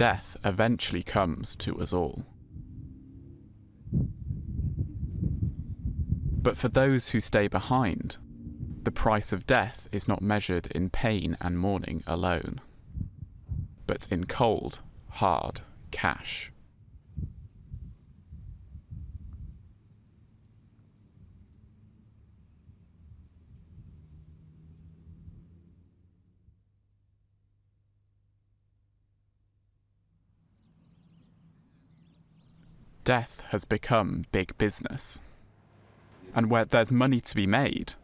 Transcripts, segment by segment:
death eventually comes to us all. But for those who stay behind, the price of death is not measured in pain and mourning alone, but in cold, hard cash. Death has become big business. And where there's money to be made,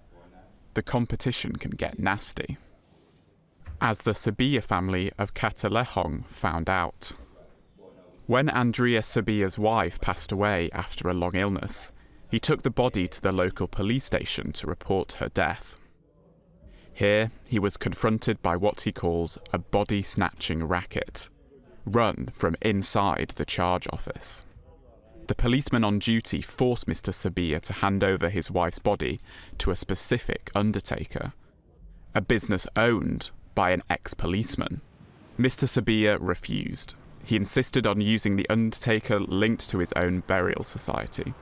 the competition can get nasty. As the Sabia family of Katalehong found out. When Andrea Sabia's wife passed away after a long illness, he took the body to the local police station to report her death. Here, he was confronted by what he calls a body-snatching racket, run from inside the charge office. The policeman on duty forced Mr. Sabia to hand over his wife's body to a specific undertaker, a business owned by an ex-policeman. Mr. Sabia refused. He insisted on using the undertaker linked to his own burial society.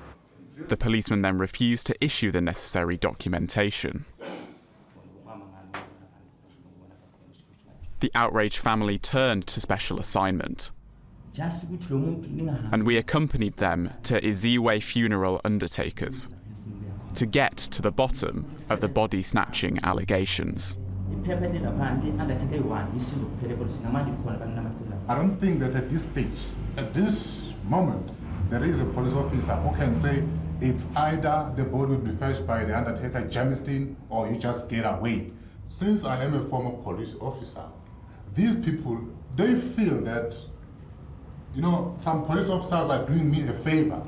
The policeman then refused to issue the necessary documentation. The outraged family turned to special assignment, and we accompanied them to Iziwe Funeral Undertakers to get to the bottom of the body-snatching allegations. I don't think that at this stage, at this moment, there is a police officer who can say it's either the body will be fetched by the undertaker Jameston or you just get away. Since I am a former police officer, these people, they feel that some police officers are doing me a favor.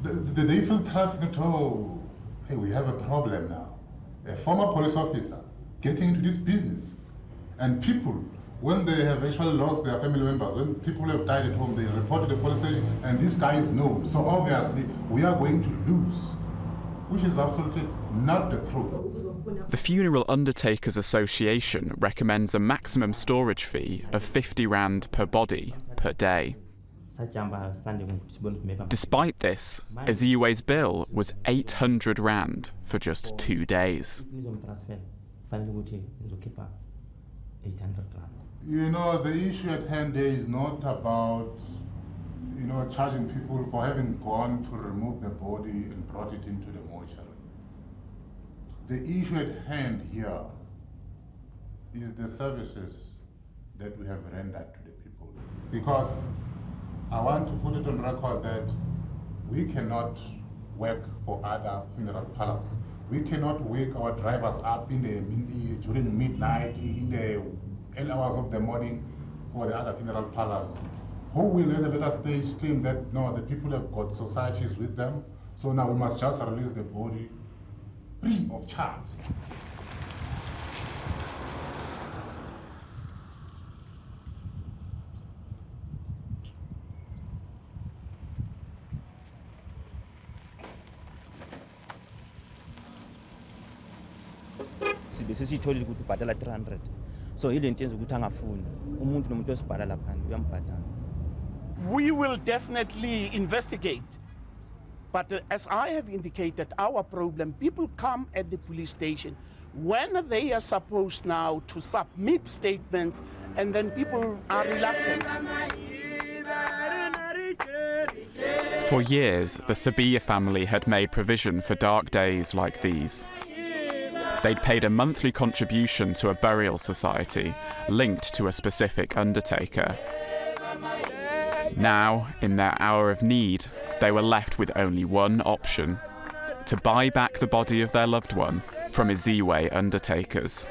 They feel threatened, oh, hey, we have a problem now. A former police officer getting into this business. And people, when they have actually lost their family members, when people have died at home, they report to the police station, and this guy is known. So obviously, we are going to lose, which is absolutely not the truth. The Funeral Undertakers Association recommends a maximum storage fee of 50 Rand per body per day. Despite this, Iziwe's bill was 800 Rand for just 2 days. The issue at hand there is not about, charging people for having gone to remove the body and brought it into the mortuary. The issue at hand here is the services that we have rendered to the people. Because I want to put it on record that we cannot work for other funeral parlors. We cannot wake our drivers up during midnight, in the early hours of the morning for the other funeral parlors. Who will at a later stage claim that, no, the people have got societies with them, so now we must just release the body free of charge. Sesithole ukuthi ubhadala 300. So ile nto yenza ukuthi angafuni. Umuntu nomuntu osibhala lapha uyambhadala. We will definitely investigate. But as I have indicated, our problem, people come at the police station when they are supposed now to submit statements, and then people are reluctant. For years, the Sabia family had made provision for dark days like these. They'd paid a monthly contribution to a burial society linked to a specific undertaker. Now, in their hour of need, they were left with only one option: to buy back the body of their loved one from Iziwe undertakers.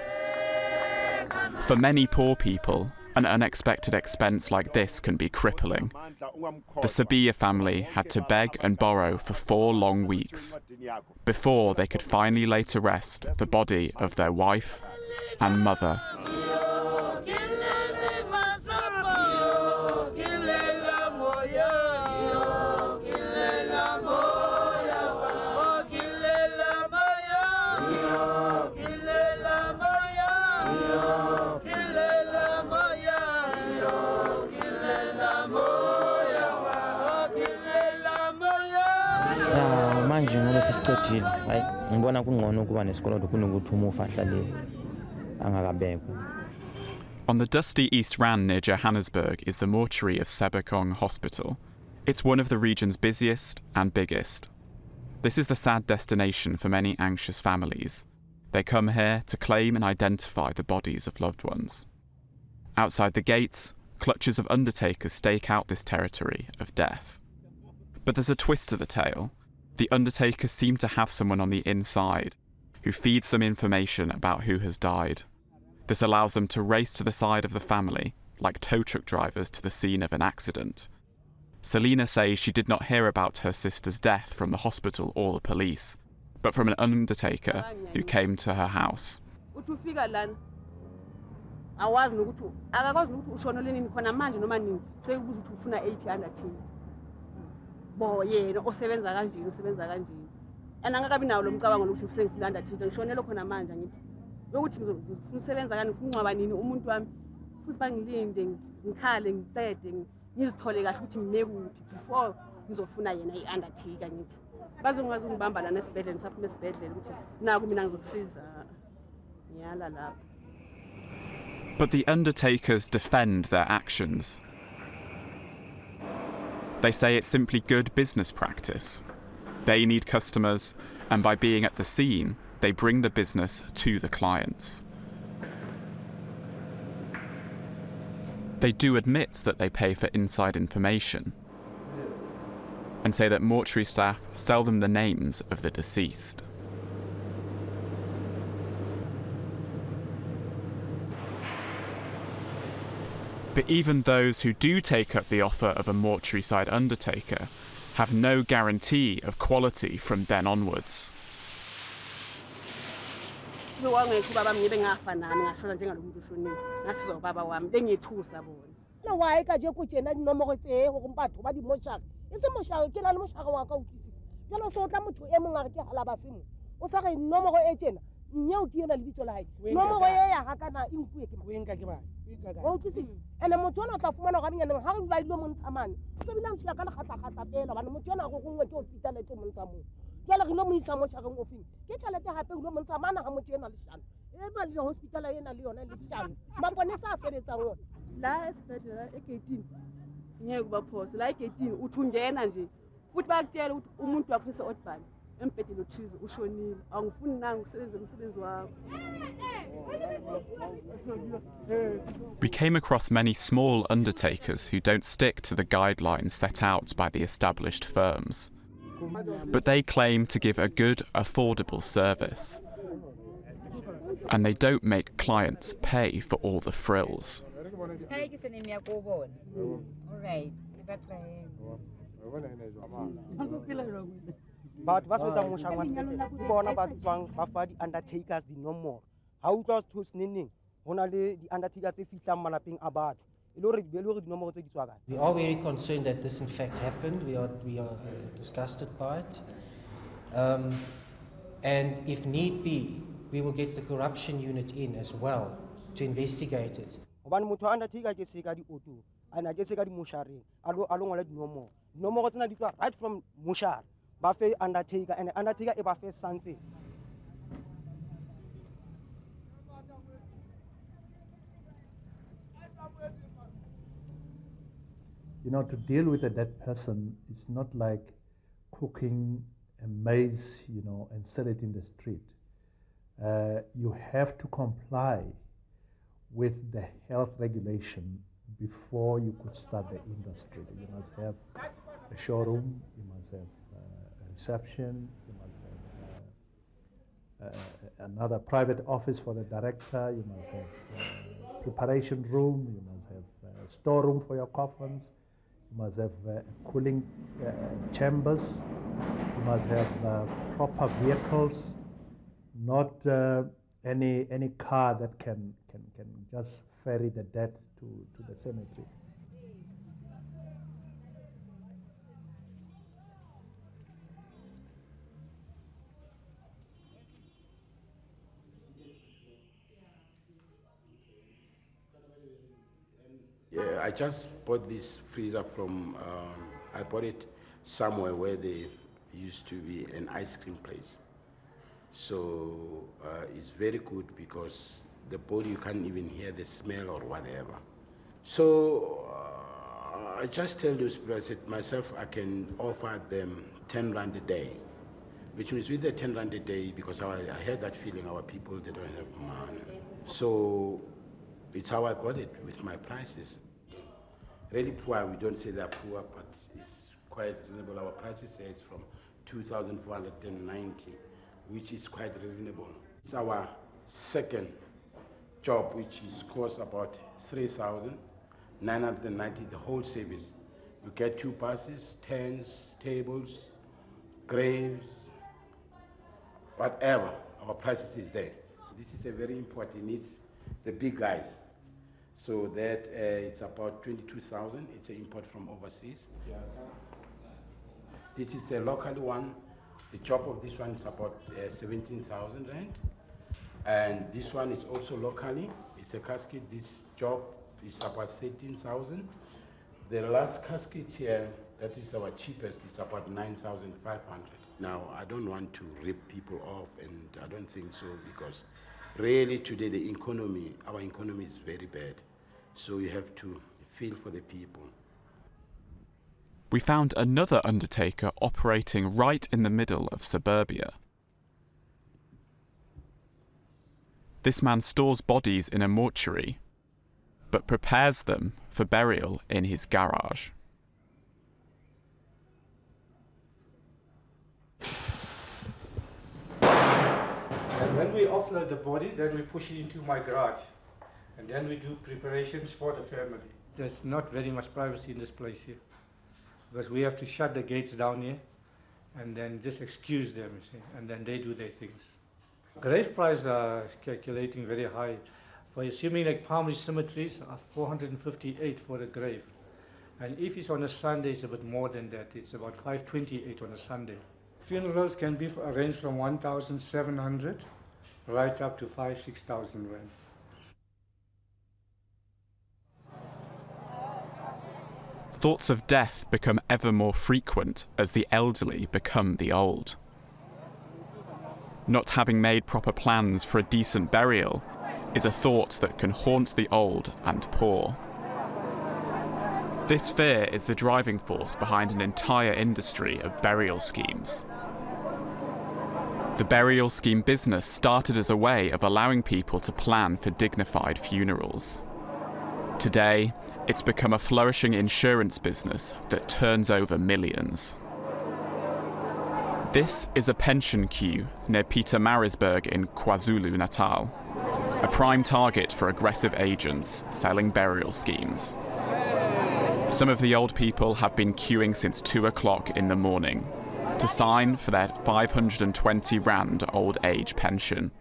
For many poor people, an unexpected expense like this can be crippling. The Sabia family had to beg and borrow for 4 long weeks before they could finally lay to rest the body of their wife and mother. sesicedile hayi ngibona kungcono ukuba nesikoloto kunokuthi umufa ahlale angakabekwa. On the dusty East Rand near Johannesburg is the mortuary of Sebokong Hospital. It's one of the region's busiest and biggest. This is the sad destination for many anxious families. They come here to claim and identify the bodies of loved ones. Outside the gates, clutches of undertakers stake out this territory of death. But there's a twist to the tale. The undertakers seem to have someone on the inside who feeds them information about who has died. This allows them to race to the side of the family, like tow truck drivers to the scene of an accident. Selina says she did not hear about her sister's death from the hospital or the police, but from an undertaker who came to her house. ngizithole kahle ukuthi ngime kuphi before ngizofuna yena i-undertaker ngithi bazongwazi ungibamba lana esibhedlela ngisaphuma esibhedlela ukuthi naku mina ngizokusiza ngiyala lapho. But the undertakers defend their actions. They say it's simply good business practice. They need customers, and by being at the scene, they bring the business to the clients. They do admit that they pay for inside information and say that mortuary staff sell them the names of the deceased. But even those who do take up the offer of a mortuary side undertaker have no guarantee of quality from then onwards. La esibhedlela egeyitini ngeke kubaphose la egeyitini uthi ungena nje futhi bayakutshela ukuthi umuntu wakho ose-odbani embhedeni othize ushonile awungifuni nanga ukusebenza umsebenzi wakho. We came across many small undertakers who don't stick to the guidelines set out by the established firms. But they claim to give a good, affordable service. And they don't make clients pay for all the frills. But what's with the moshang was born about the undertakers the no more. How it was to sninning, only the undertakers if you malaping about. We are very concerned that this in fact happened. We are disgusted by it. And if need be, we will get the corruption unit in as well to investigate it. Right from Mushar, Buffet Undertaker, and Undertaker Buffet something. You know, to deal with a dead person is not like cooking a maize, you know, and sell it in the street. You have to comply with the health regulation before you could start the industry. You must have a showroom, you must have a reception, you must have another private office for the director, you must have a preparation room, you must have a storeroom for your coffins, you must have cooling chambers, you must have proper vehicles, not any car that can just ferry the dead to the cemetery. Yeah, I just bought this freezer from, I bought it somewhere where they used to be an ice cream place. So it's very good because the body, you can't even hear the smell or whatever. So I just tell those people, I said, myself, I can offer them 10 rand a day, which means with the 10 rand a day, because I had that feeling our people, they don't have money. So it's how I got it with my prices. Really poor, we don't say they're poor, but it's quite reasonable. Our prices say it's from 2,490, which is quite reasonable. It's our second job, which is cost about 3,990, the whole service. You get 2 buses, tents, tables, graves, whatever. Our prices is there. This is a very important, it's the big guys. So that it's about 22,000. It's an import from overseas. Yeah. This is a local one. The job of this one is about 17,000 rand. And this one is also locally. It's a casket. This job is about 13,000. The last casket here, that is our cheapest, is about 9,500. Now, I don't want to rip people off, and I don't think so, because really today the economy, our economy is very bad. So you have to feel for the people. We found another undertaker operating right in the middle of suburbia. This man stores bodies in a mortuary, but prepares them for burial in his garage. And when we offload the body, then we push it into my garage. And then we do preparations for the family. There's not very much privacy in this place here, because we have to shut the gates down here and then just excuse them, you see, and then they do their things. Grave prices are calculating very high. For assuming like Palm cemeteries are 458 for a grave. And if it's on a Sunday, it's a bit more than that. It's about 528 on a Sunday. Funerals can be arranged from 1,700 right up to 5,000-6,000 rand. Thoughts of death become ever more frequent as the elderly become the old. Not having made proper plans for a decent burial is a thought that can haunt the old and poor. This fear is the driving force behind an entire industry of burial schemes. The burial scheme business started as a way of allowing people to plan for dignified funerals. Today, it's become a flourishing insurance business that turns over millions. This is a pension queue near Pietermaritzburg in KwaZulu-Natal, a prime target for aggressive agents selling burial schemes. Some of the old people have been queuing since 2 o'clock in the morning to sign for their 520 rand old age pension.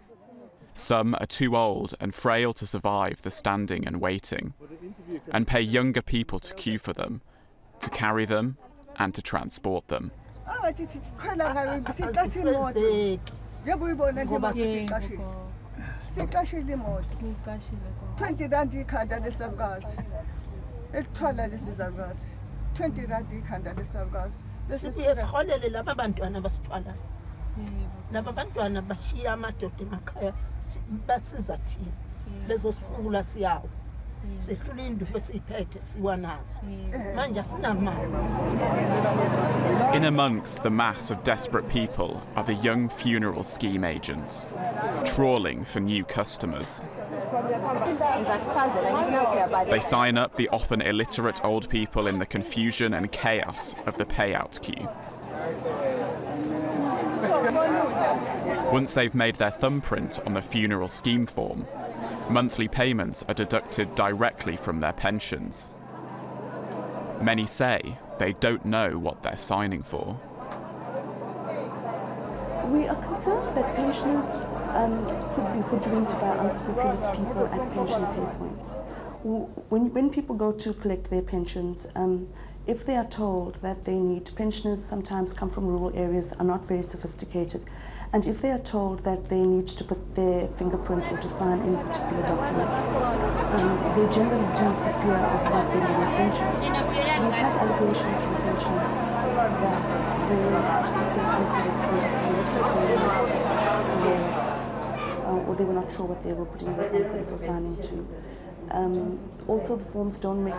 Some are too old and frail to survive the standing and waiting, and pay younger people to queue for them, to carry them, and to transport them. In amongst the mass of desperate people are the young funeral scheme agents, trawling for new customers. They sign up the often illiterate old people in the confusion and chaos of the payout queue. Once they've made their thumbprint on the funeral scheme form, monthly payments are deducted directly from their pensions. Many say they don't know what they're signing for. We are concerned that pensioners could be hoodwinked by unscrupulous people at pension pay points. When people go to collect their pensions, If they are told that they need, pensioners sometimes come from rural areas, are not very sophisticated, and if they are told that they need to put their fingerprint or to sign any particular document, they generally do for fear of not getting their pensions. We've had allegations from pensioners that they had to put their thumbprints on documents that they were not aware of, or they were not sure what they were putting their thumbprints or signing to. Also, the forms don't make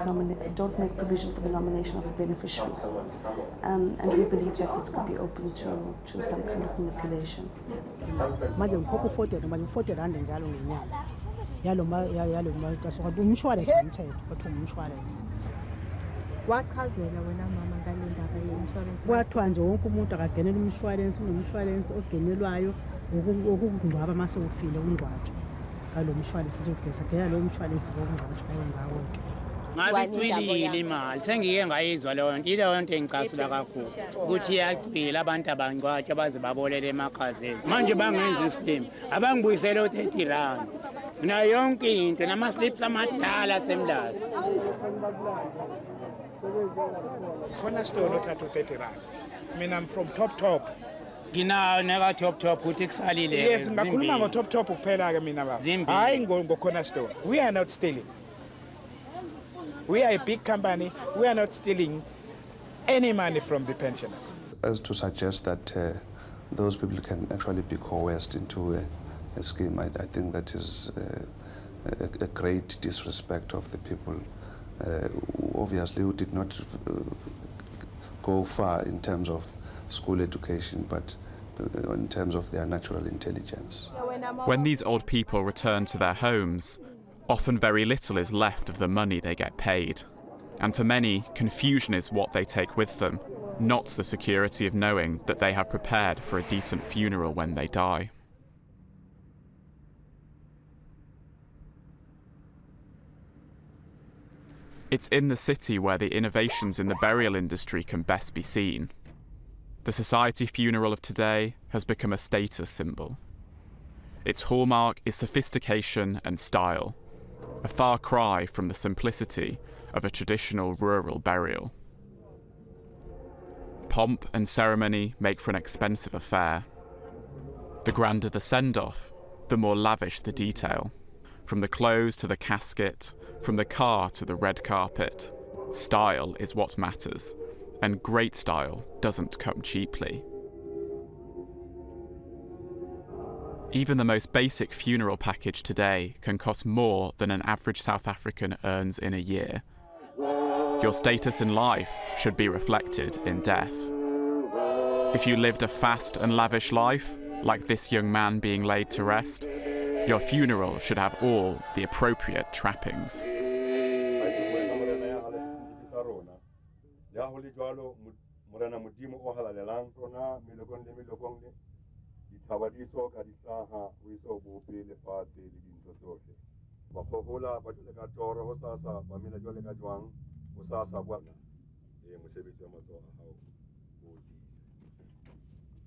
provision for the nomination of a beneficiary, and we believe that this could be open to some kind of manipulation. Manje ngikhokha u-40 manje u-40 njalo ngenyanga yalo manje umshwalense umthetho othi umshwalense wachazela wena mama ngale ndaba ye-insurance kwathiwa nje wonke umuntu akagenela umshwalense unomshwalense ogenelwayo okungcwaba mase ufile ungcwatshwa ngalo mshwalense sizogesa gena lo mshwalense wokungcwatshwa ngawo-ke ngabe icwilile imali sengike ngayizwa leyo nto ileyo nto engicasula kakhulu ukuthi iyacwila abantu abangcwatshwa baze babolele emakhazeni manje bangenza isilimo abangibuyisele u-30 nayo yonke into nama-slips amadala asemlazi khona sitolo othatha u-30 mina I'm from top nginayo neka-top ukuthi kusalile yes ngakhuluma ngo-top kuphela-ke mina baba hayi ngokhona store. We are not stealing. We are a big company. We are not stealing any money from the pensioners. As to suggest that those people can actually be coerced into a scheme, I think that is a great disrespect of the people obviously who did not go far in terms of school education, but in terms of their natural intelligence. When these old people return to their homes, often very little is left of the money they get paid. And for many, confusion is what they take with them, not the security of knowing that they have prepared for a decent funeral when they die. It's in the city where the innovations in the burial industry can best be seen. The society funeral of today has become a status symbol. Its hallmark is sophistication and style, a far cry from the simplicity of a traditional rural burial. Pomp and ceremony make for an expensive affair. The grander the send-off, the more lavish the detail. From the clothes to the casket, from the car to the red carpet, style is what matters, and great style doesn't come cheaply. Even the most basic funeral package today can cost more than an average South African earns in a year. Your status in life should be reflected in death. If you lived a fast and lavish life, like this young man being laid to rest, your funeral should have all the appropriate trappings.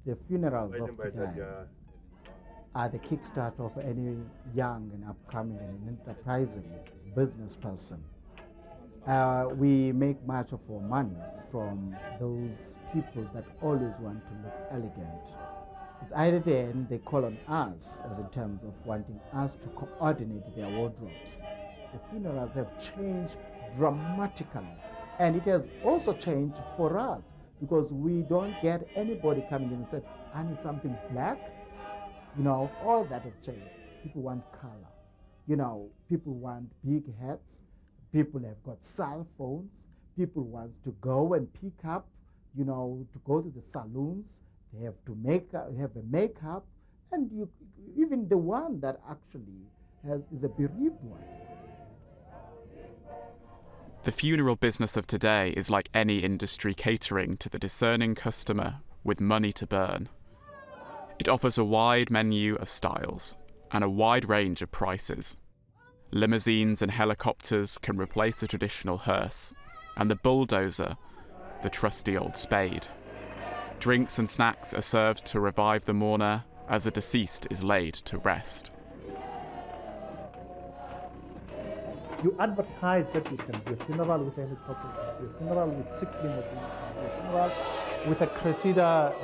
The funerals of today are the kickstart of any young and upcoming and enterprising business person. We make much of our monies from those people that always want to look elegant. It's either then they call on us as in terms of wanting us to coordinate their wardrobes. The funerals have changed dramatically, and it has also changed for us because we don't get anybody coming in and say, I need something black. You know, all that has changed. People want color. You know, people want big hats. People have got cell phones. People want to go and pick up, you know, to go to the saloons. They have to have a makeup. And even the one that actually is a bereaved one. The funeral business of today is like any industry catering to the discerning customer with money to burn. It offers a wide menu of styles and a wide range of prices. Limousines and helicopters can replace the traditional hearse, and the bulldozer, the trusty old spade. Drinks and snacks are served to revive the mourner as the deceased is laid to rest. You advertise that you can do a funeral with a helicopter, you can do a funeral with 6 limousines, you can do a funeral with a cressida,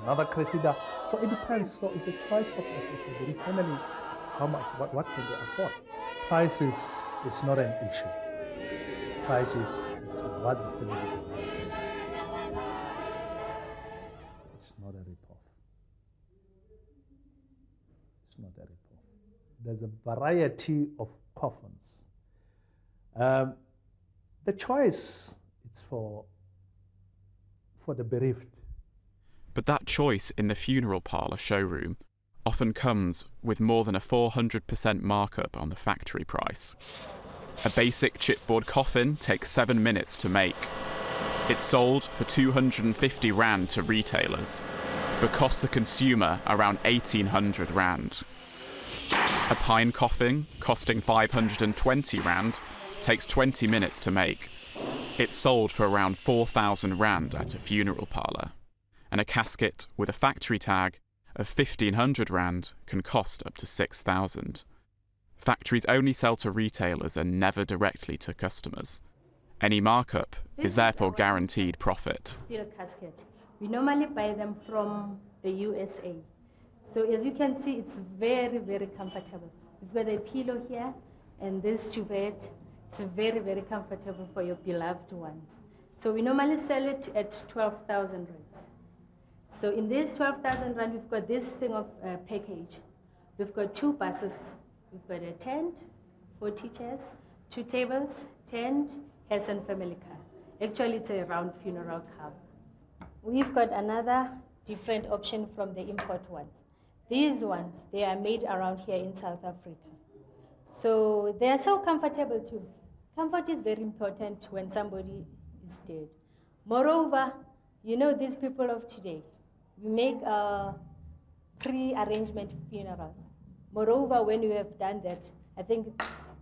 another cressida. So it depends. So it's a choice of the family, how much, what can they afford. Price is not an issue. Price is what the family can afford. It's not a rip-off. It's not a rip-off. There's a variety of coffins. The choice is for the bereaved. But that choice in the funeral parlour showroom often comes with more than a 400% markup on the factory price. A basic chipboard coffin takes 7 minutes to make. It's sold for 250 Rand to retailers, but costs a consumer around 1,800 Rand. A pine coffin, costing 520 Rand, takes 20 minutes to make. It's sold for around 4,000 Rand at a funeral parlour, and a casket with a factory tag of 1,500 Rand can cost up to 6,000. Factories only sell to retailers and never directly to customers. Any markup is therefore guaranteed profit. Steel casket. We normally buy them from the USA. So as you can see, it's very, very comfortable. We've got a pillow here and this duvet. It's very, very comfortable for your beloved ones. So we normally sell it at 12,000 Rands. So in this 12,000 Rand, we've got this thing of package. We've got 2 buses. We've got a tent, 40 chairs, 2 tables, tent, hearse and family car. Actually, it's a round funeral car. We've got another different option from the import ones. These ones, they are made around here in South Africa. So they are so comfortable too. Comfort is very important when somebody is dead. Moreover, you know these people of today, we make pre-arrangement funerals. Moreover, when you have done that, I think it's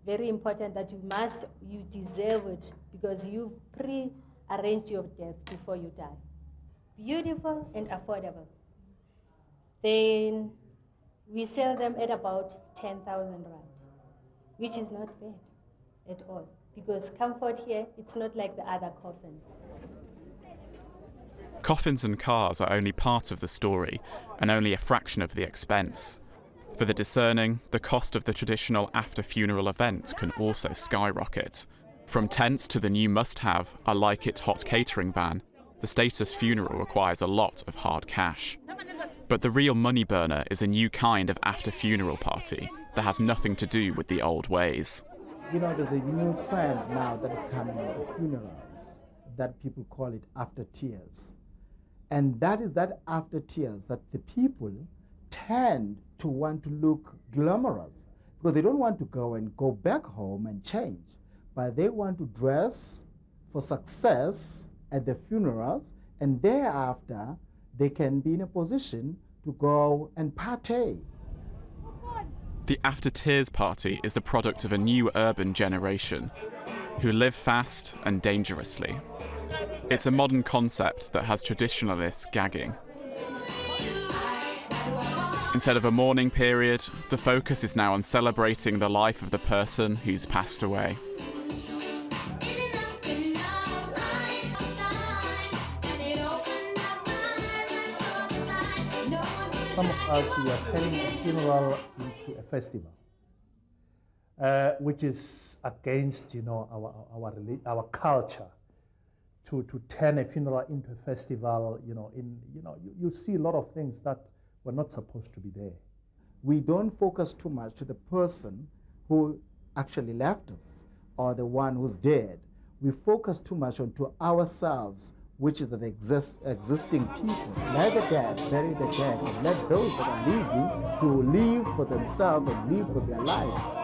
very important that you deserve it because you pre-arranged your death before you die. Beautiful and affordable. Then we sell them at about 10,000 Rand, which is not bad at all because comfort here, it's not like the other coffins. Coffins and cars are only part of the story and only a fraction of the expense. For the discerning, the cost of the traditional after-funeral event can also skyrocket. From tents to the new must-have, a like-it hot catering van, the status funeral requires a lot of hard cash. But the real money burner is a new kind of after-funeral party that has nothing to do with the old ways. You know, there's a new trend now that is coming with funerals that people call it after tears. And that is that after tears that the people tend to want to look glamorous because they don't want to go back home and change, but they want to dress for success at the funerals, and thereafter they can be in a position to go and partay. The after tears party is the product of a new urban generation who live fast and dangerously. It's a modern concept that has traditionalists gagging. Instead of a mourning period, the focus is now on celebrating the life of the person who's passed away. Some of us, we are turning a funeral into a festival, which is against, you know, our culture. To turn a funeral into a festival, you see a lot of things that were not supposed to be there. We don't focus too much to the person who actually left us or the one who's dead. We focus too much onto ourselves, which is the existing people. Let the dead bury the dead, and let those that are living to live for themselves and live for their life.